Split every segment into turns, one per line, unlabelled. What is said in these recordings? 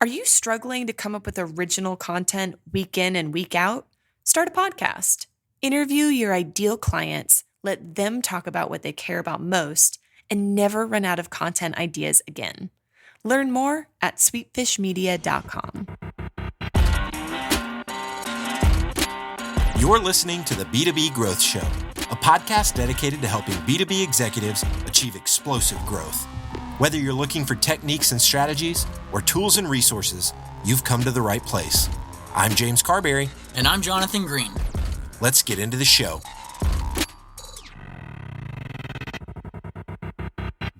Are you struggling to come up with original content week in and week out? Start a podcast. Interview your ideal clients, let them talk about what they care about most, and never run out of content ideas again. Learn more at sweetfishmedia.com.
You're listening to the B2B Growth Show, a podcast dedicated to helping B2B executives achieve explosive growth. Whether you're looking for techniques and strategies or tools and resources, you've come to the right place. I'm James Carberry.
And I'm Jonathan Green.
Let's get into the show.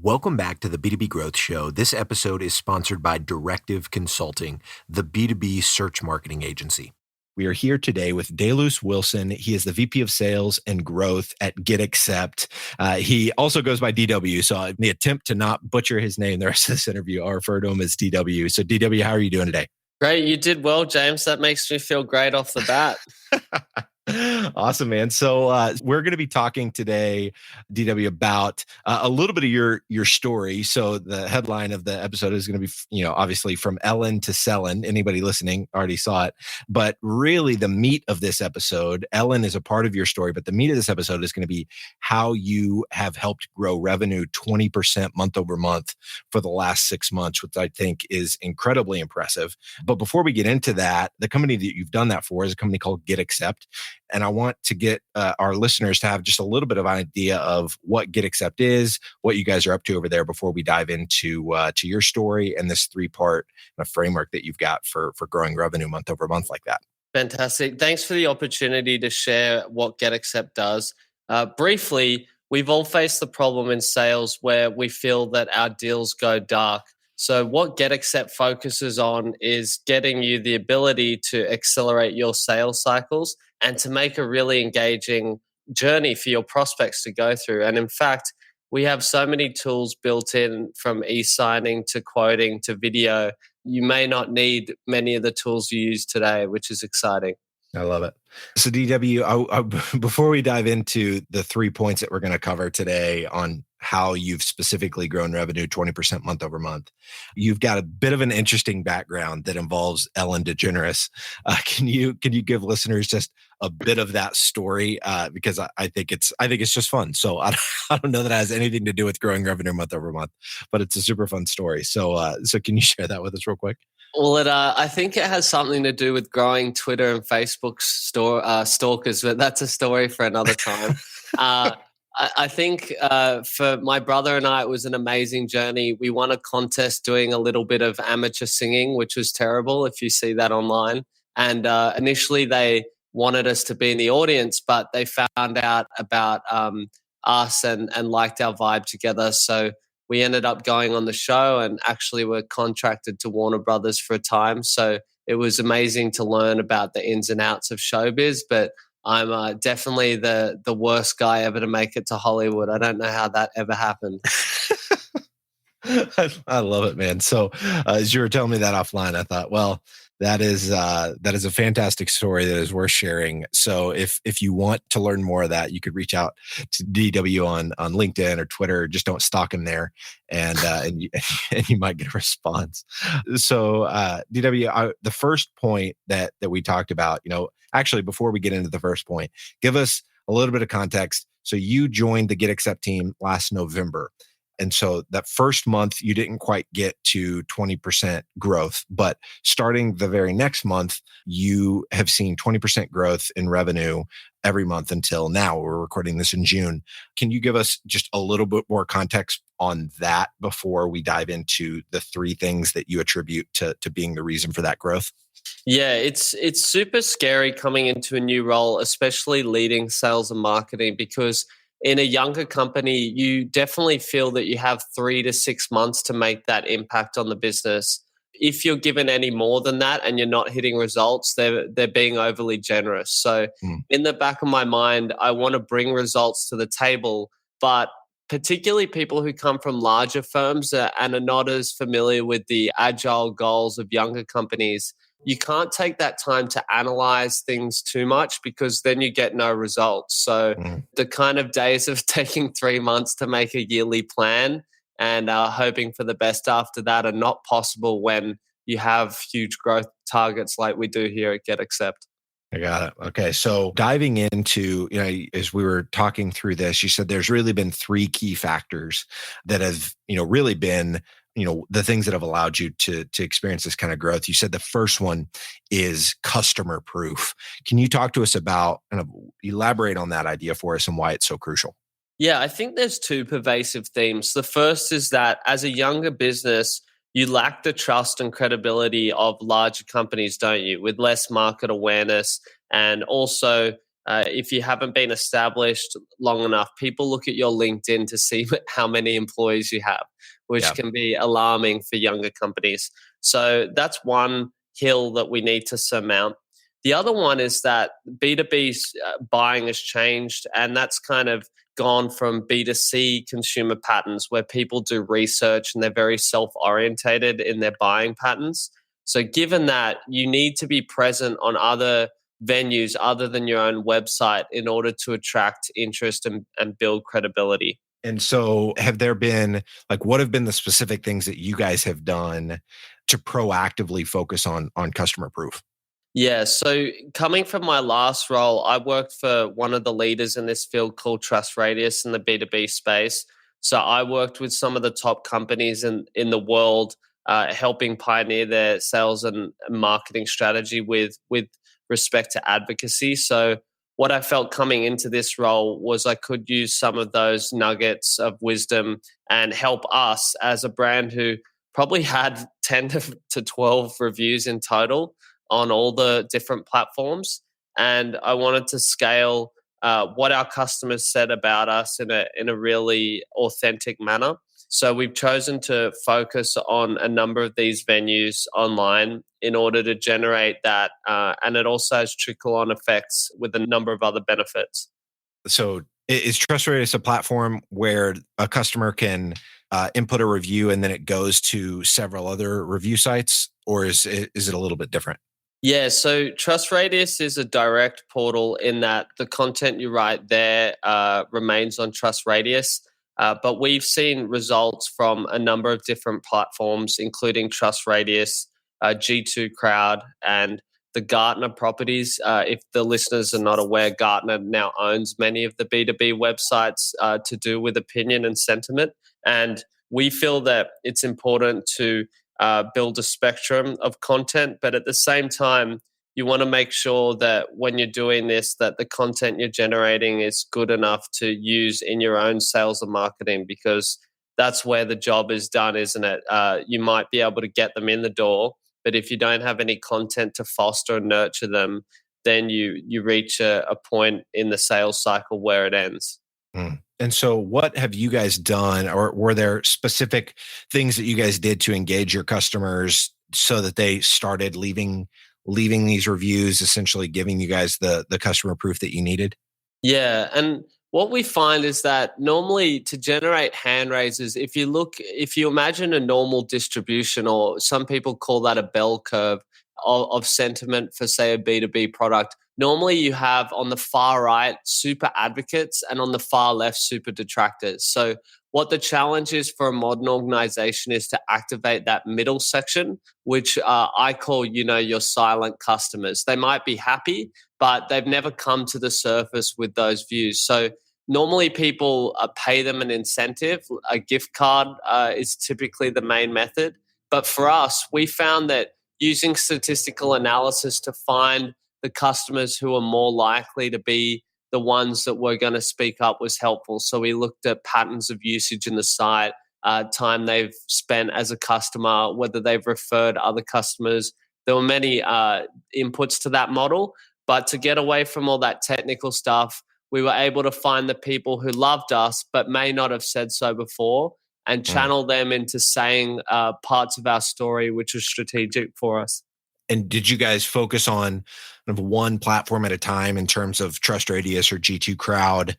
Welcome back to the B2B Growth Show. This episode is sponsored by Directive Consulting, the B2B search marketing agency. We are here today with Dailius Wilson. He is the VP of Sales and Growth at GetAccept. He also goes by DW, so in the attempt to not butcher his name the rest of this interview, I'll refer to him as DW. So DW, how are you doing today?
Great. You did well, James. That makes me feel great off the bat.
Awesome, man. So we're going to be talking today, DW, about a little bit of your story. So the headline of the episode is going to be, obviously from Ellen to Sellin. Anybody listening already saw it. But really the meat of this episode, Ellen is a part of your story, but the meat of this episode is going to be how you have helped grow revenue 20% month over month for the last 6 months, which I think is incredibly impressive. But before we get into that, the company that you've done that for is a company called GetAccept. And I want to get our listeners to have just a little bit of an idea of what GetAccept is, what you guys are up to over there before we dive into to your story and this 3-part framework that you've got for growing revenue month over month like that.
Fantastic. Thanks for the opportunity to share what GetAccept does. Briefly, we've all faced the problem in sales where we feel that our deals go dark. So what GetAccept focuses on is getting you the ability to accelerate your sales cycles and to make a really engaging journey for your prospects to go through. And in fact, we have so many tools built in, from e-signing to quoting to video. You may not need many of the tools you use today, which is exciting.
I love it. So DW, before we dive into the 3 points that we're going to cover today on how you've specifically grown revenue 20% month over month, you've got a bit of an interesting background that involves Ellen DeGeneres. Can you give listeners just a bit of that story? Because I think it's just fun. So I don't know that it has anything to do with growing revenue month over month, but it's a super fun story. So can you share that with us real quick?
Well, I think it has something to do with growing Twitter and Facebook stalkers, but that's a story for another time. I think for my brother and I, it was an amazing journey. We won a contest doing a little bit of amateur singing, which was terrible if you see that online. And initially they wanted us to be in the audience, but they found out about us and liked our vibe together. So we ended up going on the show and actually were contracted to Warner Brothers for a time. So it was amazing to learn about the ins and outs of showbiz, but I'm definitely the worst guy ever to make it to Hollywood. I don't know how that ever happened.
I love it, man. So as you were telling me that offline, I thought, well, that is a fantastic story that is worth sharing. So if you want to learn more of that, you could reach out to DW on LinkedIn or Twitter. Just don't stalk him there, and you might get a response. So DW, the first point that we talked about, actually before we get into the first point, give us a little bit of context. So you joined the GetAccept team last November. And so that first month, you didn't quite get to 20% growth, but starting the very next month, you have seen 20% growth in revenue every month until now. We're recording this in June. Can you give us just a little bit more context on that before we dive into the 3 things that you attribute to being the reason for that growth?
Yeah, it's super scary coming into a new role, especially leading sales and marketing, because in a younger company, you definitely feel that you have 3 to 6 months to make that impact on the business. If you're given any more than that and you're not hitting results, they're being overly generous. So in the back of my mind, I want to bring results to the table, but particularly people who come from larger firms and are not as familiar with the agile goals of younger companies, you can't take that time to analyze things too much because then you get no results. So the kind of days of taking 3 months to make a yearly plan and hoping for the best after that are not possible when you have huge growth targets like we do here at GetAccept.
I got it. Okay. So diving into, as we were talking through this, you said there's really been three key factors that have, really been, the things that have allowed you to experience this kind of growth. You said the first one is customer proof. Can you talk to us about, kind of elaborate on that idea for us and why it's so crucial?
Yeah, I think there's two pervasive themes. The first is that as a younger business, you lack the trust and credibility of larger companies, don't you, with less market awareness. And also, if you haven't been established long enough, people look at your LinkedIn to see how many employees you have, which can be alarming for younger companies. So that's one hill that we need to surmount. The other one is that B2B buying has changed, and that's kind of gone from B2C consumer patterns where people do research and they're very self-orientated in their buying patterns. So given that, you need to be present on other venues other than your own website in order to attract interest and build credibility.
And so have there been, what have been the specific things that you guys have done to proactively focus on customer proof?
Yeah, so coming from my last role, I worked for one of the leaders in this field called Trust Radius in the B2B space. So I worked with some of the top companies in the world, helping pioneer their sales and marketing strategy with respect to advocacy. So what I felt coming into this role was I could use some of those nuggets of wisdom and help us as a brand who probably had 10 to 12 reviews in total on all the different platforms. And I wanted to scale what our customers said about us in a really authentic manner. So we've chosen to focus on a number of these venues online in order to generate that. And it also has trickle-on effects with a number of other benefits. So
is Trust Radius a platform where a customer can input a review and then it goes to several other review sites, or is it a little bit different?
Yeah, so Trust Radius is a direct portal in that the content you write there remains on Trust Radius. But we've seen results from a number of different platforms, including Trust Radius, G2 Crowd, and the Gartner properties. If the listeners are not aware, Gartner now owns many of the B2B websites to do with opinion and sentiment. And we feel that it's important to build a spectrum of content, but at the same time, you want to make sure that when you're doing this, that the content you're generating is good enough to use in your own sales and marketing, because that's where the job is done, isn't it? You might be able to get them in the door, but if you don't have any content to foster and nurture them, then you reach a point in the sales cycle where it ends.
And so what have you guys done, or were there specific things that you guys did to engage your customers so that they started leaving these reviews, essentially giving you guys the customer proof that you needed?
Yeah. And what we find is that normally to generate hand raises, if you imagine a normal distribution, or some people call that a bell curve of sentiment for, say, a B2B product, normally you have on the far right super advocates and on the far left super detractors. So what the challenge is for a modern organization is to activate that middle section, which I call, your silent customers. They might be happy, but they've never come to the surface with those views. So normally people pay them an incentive. A gift card is typically the main method. But for us, we found that using statistical analysis to find the customers who are more likely to be the ones that were going to speak up was helpful. So we looked at patterns of usage in the site, time they've spent as a customer, whether they've referred other customers. There were many inputs to that model, but to get away from all that technical stuff, we were able to find the people who loved us but may not have said so before, and channel them into saying parts of our story, which was strategic for us.
And did you guys focus on kind of one platform at a time in terms of Trust Radius or G2 Crowd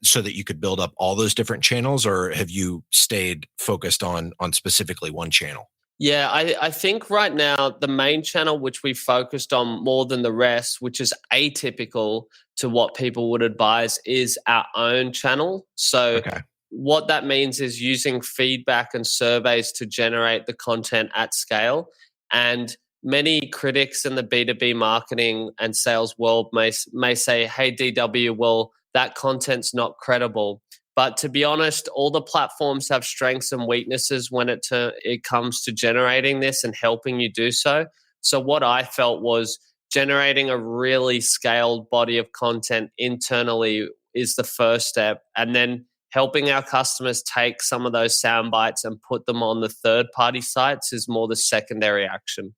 so that you could build up all those different channels, or have you stayed focused on specifically one channel?
Yeah, I think right now the main channel which we focused on more than the rest, which is atypical to what people would advise, is our own channel. So what that means is using feedback and surveys to generate the content at scale. And many critics in the B2B marketing and sales world may say, hey, DW, well, that content's not credible. But to be honest, all the platforms have strengths and weaknesses when it comes to generating this and helping you do so. So what I felt was generating a really scaled body of content internally is the first step. And then helping our customers take some of those sound bites and put them on the third-party sites is more the secondary action.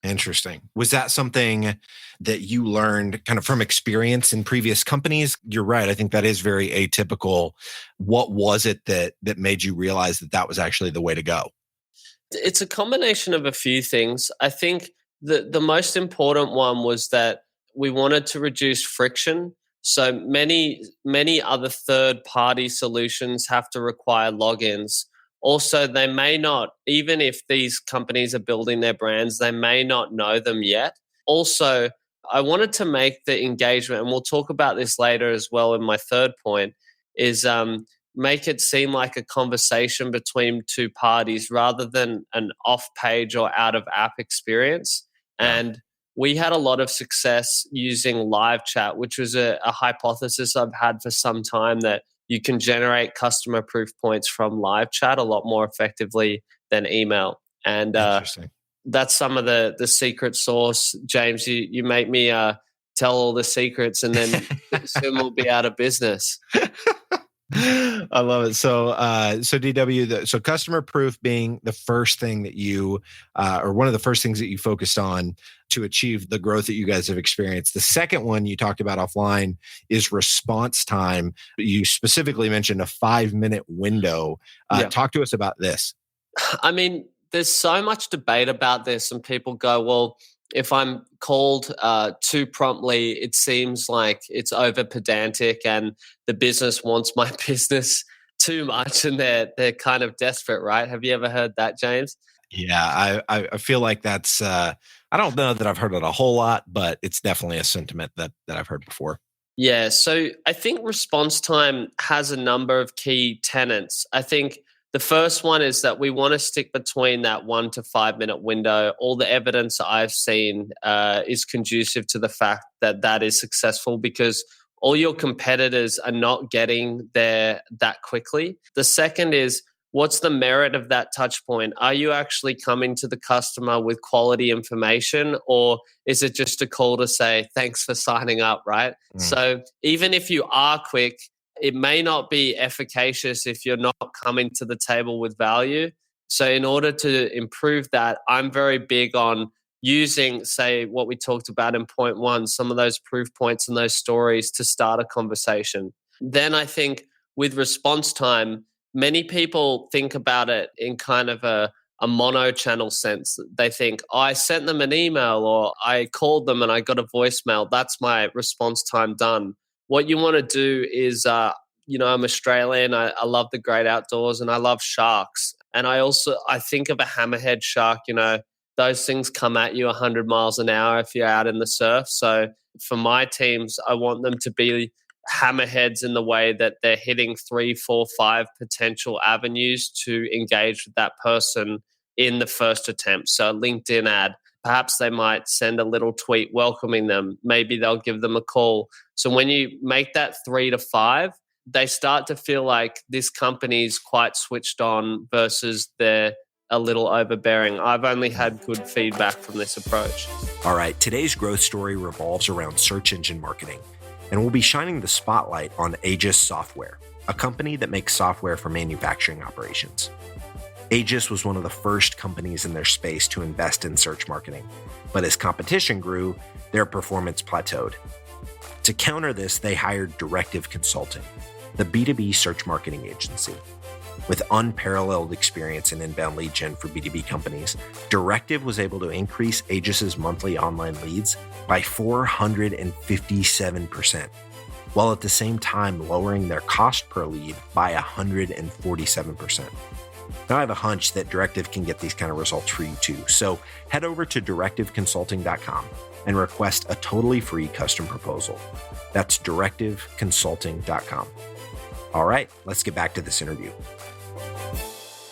Interesting. Was that something that you learned kind of from experience in previous companies? You're right. I think that is very atypical. What was it that made you realize that was actually the way to go?
It's a combination of a few things. I think the most important one was that we wanted to reduce friction. So many other third-party solutions have to require logins. Also, they may not, even if these companies are building their brands, they may not know them yet. Also, I wanted to make the engagement, and we'll talk about this later as well in my third point, is make it seem like a conversation between two parties rather than an off-page or out-of-app experience.
Yeah.
And we had a lot of success using live chat, which was a hypothesis I've had for some time, that you can generate customer proof points from live chat a lot more effectively than email. And that's some of the secret sauce. James, you make me tell all the secrets, and then soon we'll be out of business.
I love it. So DW, so customer proof being the first thing that you, or one of the first things that you focused on to achieve the growth that you guys have experienced. The second one you talked about offline is response time. You specifically mentioned a 5-minute window. Talk to us about this.
I mean, there's so much debate about this, and people go, well, if I'm called too promptly, it seems like it's over pedantic and the business wants my business too much and they're kind of desperate, right? Have you ever heard that, James?
Yeah, I feel like that's, I don't know that I've heard it a whole lot, but it's definitely a sentiment that I've heard before.
Yeah, so I think response time has a number of key tenets. I think the first one is that we want to stick between that 1 to 5 minute window. All the evidence I've seen is conducive to the fact that is successful, because all your competitors are not getting there that quickly. The second is, what's the merit of that touch point? Are you actually coming to the customer with quality information, or is it just a call to say, thanks for signing up, right? So even if you are quick, it may not be efficacious if you're not coming to the table with value. So in order to improve that, I'm very big on using, say, what we talked about in point 1, some of those proof points and those stories to start a conversation. Then I think with response time, many people think about it in kind of a mono-channel sense. They think, I sent them an email or I called them and I got a voicemail. That's my response time done. What you want to do is, I'm Australian. I love the great outdoors and I love sharks. And I think of a hammerhead shark, those things come at you 100 miles an hour if you're out in the surf. So for my teams, I want them to be hammerheads in the way that they're hitting 3, 4, 5 potential avenues to engage with that person in the first attempt. So a LinkedIn ad. Perhaps they might send a little tweet welcoming them. Maybe they'll give them a call. So when you make that 3 to 5, they start to feel like this company's quite switched on versus they're a little overbearing. I've only had good feedback from this approach.
All right, today's growth story revolves around search engine marketing, and we'll be shining the spotlight on Aegis Software, a company that makes software for manufacturing operations. Aegis was one of the first companies in their space to invest in search marketing, but as competition grew, their performance plateaued. To counter this, they hired Directive Consulting, the B2B search marketing agency. With unparalleled experience in inbound lead gen for B2B companies, Directive was able to increase Aegis's monthly online leads by 457%, while at the same time lowering their cost per lead by 147%. Now I have a hunch that Directive can get these kind of results for you too. So head over to directiveconsulting.com and request a totally free custom proposal. That's directiveconsulting.com. All right, let's get back to this interview.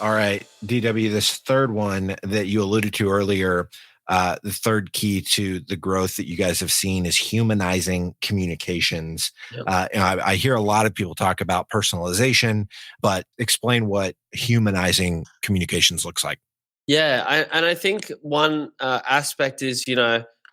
All right, DW, this third one that you alluded to earlier, the third key to the growth that you guys have seen is humanizing communications.
Yep.
I hear a lot of people talk about personalization, but explain what humanizing communications looks like.
Yeah, and I think one aspect is,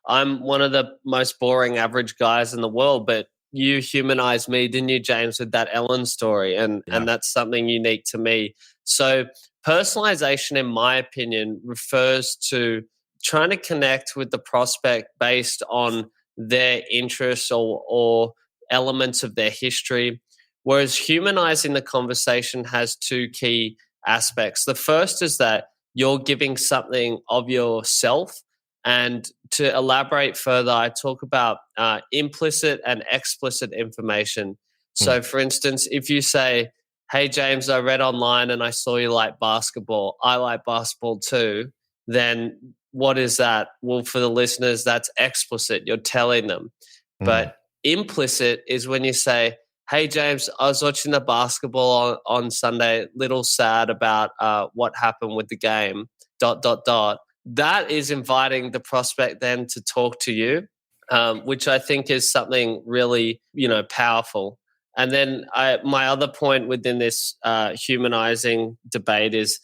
I'm one of the most boring average guys in the world, but you humanized me, didn't you, James, with that Ellen story, and
Yeah.
that's something unique to me. So personalization, in my opinion, refers to trying to connect with the prospect based on their interests or elements of their history, whereas humanizing the conversation has two key aspects. The first is that you're giving something of yourself. And to elaborate further, I talk about implicit and explicit information. So, for instance, if you say, "Hey, James, I read online and I saw you like basketball. I like basketball too," then what is that? Well, for the listeners, that's explicit. You're telling them.
Mm.
But implicit is when you say, "Hey, James, I was watching the basketball on Sunday, little sad about what happened with the game, dot, dot, dot." That is inviting the prospect then to talk to you, which I think is something really, powerful. And then my other point within this humanizing debate is,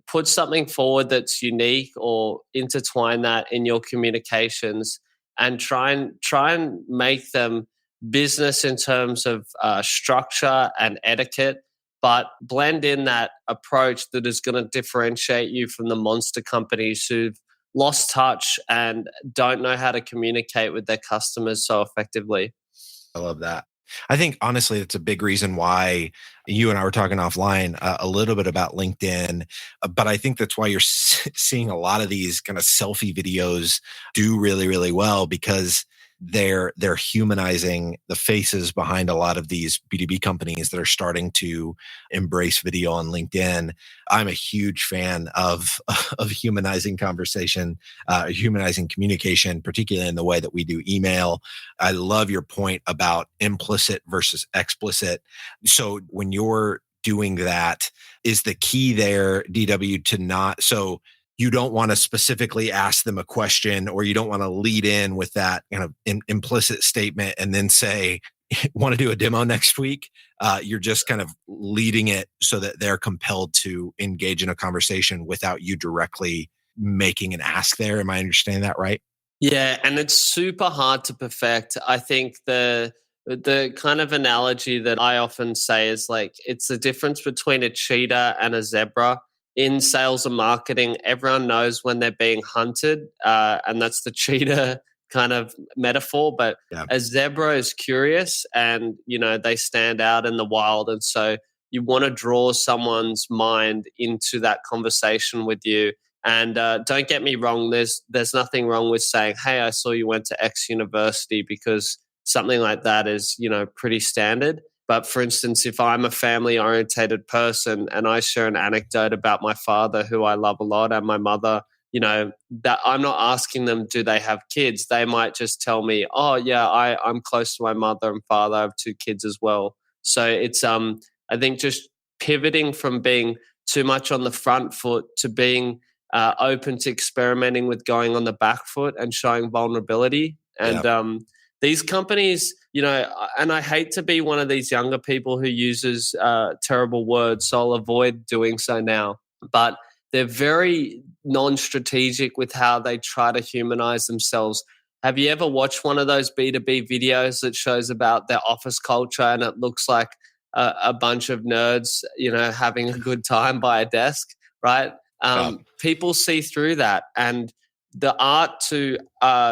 put something forward that's unique or intertwine that in your communications and try and make them business in terms of structure and etiquette, but blend in that approach that is going to differentiate you from the monster companies who've lost touch and don't know how to communicate with their customers so effectively.
I love that. I think honestly, it's a big reason why you and I were talking offline a little bit about LinkedIn, but I think that's why you're seeing a lot of these kind of selfie videos do really, really well, because they're humanizing the faces behind a lot of these B2B companies that are starting to embrace video on LinkedIn. I'm a huge fan of humanizing conversation, humanizing communication, particularly in the way that we do email. I love your point about implicit versus explicit. So when you're doing that, is the key there, DW, to not, so you don't want to specifically ask them a question, or you don't want to lead in with that kind of implicit statement and then say, "Want to do a demo next week?" You're just kind of leading it so that they're compelled to engage in a conversation without you directly making an ask there. Am I understanding that right?
Yeah, and it's super hard to perfect. I think the kind of analogy that I often say is like it's the difference between a cheetah and a zebra. In sales and marketing, everyone knows when they're being hunted, and that's the cheetah kind of metaphor. But
Yeah.
a zebra is curious, and they stand out in the wild, and so you want to draw someone's mind into that conversation with you. And don't get me wrong, there's nothing wrong with saying, "Hey, I saw you went to X university," because something like that is pretty standard. But for instance, if I'm a family orientated person and I share an anecdote about my father, who I love a lot, and my mother, that I'm not asking them, do they have kids? They might just tell me, "Oh yeah, I'm close to my mother and father. I have two kids as well." So it's I think just pivoting from being too much on the front foot to being open to experimenting with going on the back foot and showing vulnerability. And these companies, and I hate to be one of these younger people who uses terrible words, so I'll avoid doing so now. But they're very non-strategic with how they try to humanize themselves. Have you ever watched one of those B2B videos that shows about their office culture and it looks like a bunch of nerds, having a good time by a desk, right? People see through that. And the art to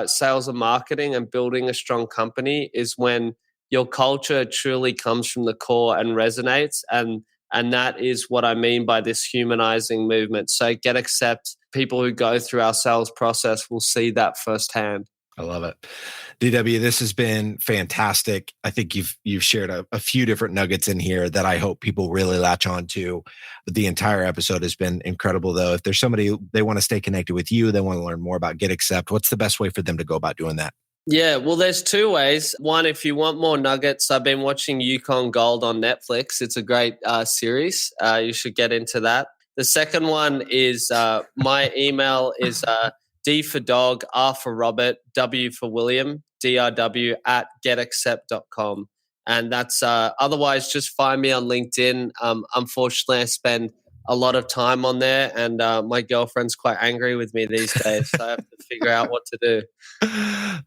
sales and marketing and building a strong company is when your culture truly comes from the core and resonates. And that is what I mean by this humanizing movement. So GetAccept, people who go through our sales process will see that firsthand.
I love it. DW, this has been fantastic. I think you've shared a few different nuggets in here that I hope people really latch on to. The entire episode has been incredible, though. If there's somebody, they want to stay connected with you, they want to learn more about GetAccept, what's the best way for them to go about doing that?
Yeah, well, there's two ways. One, if you want more nuggets, I've been watching Yukon Gold on Netflix. It's a great series. You should get into that. The second one is my email is D for dog, R for Robert, W for William, DRW at getaccept.com. And that's otherwise just find me on LinkedIn. Unfortunately, I spend a lot of time on there, and my girlfriend's quite angry with me these days. So I have to figure out what to do.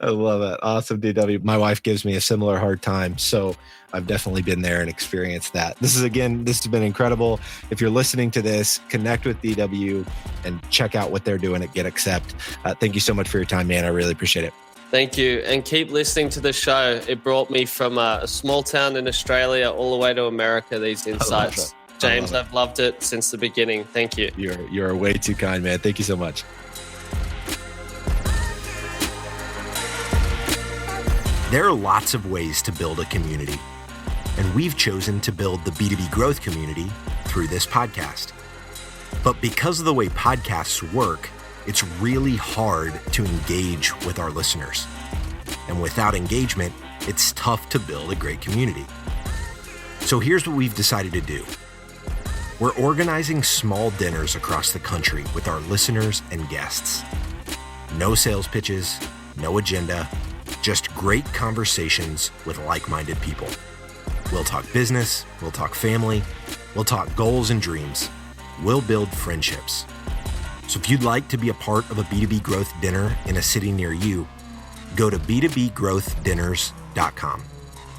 I love it. Awesome, DW. My wife gives me a similar hard time. So I've definitely been there and experienced that. This has been incredible. If you're listening to this, connect with DW and check out what they're doing at GetAccept. Thank you so much for your time, man. I really appreciate it.
Thank you. And keep listening to the show. It brought me from a small town in Australia all the way to America, these insights. James, I've loved it since the beginning. Thank you.
You're way too kind, man. Thank you so much.
There are lots of ways to build a community, and we've chosen to build the B2B growth community through this podcast. But because of the way podcasts work, it's really hard to engage with our listeners. And without engagement, it's tough to build a great community. So here's what we've decided to do. We're organizing small dinners across the country with our listeners and guests. No sales pitches, no agenda, just great conversations with like-minded people. We'll talk business, we'll talk family, we'll talk goals and dreams. We'll build friendships. So if you'd like to be a part of a B2B growth dinner in a city near you, go to b2bgrowthdinners.com.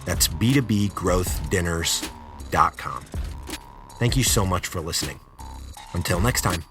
That's b2bgrowthdinners.com. Thank you so much for listening. Until next time.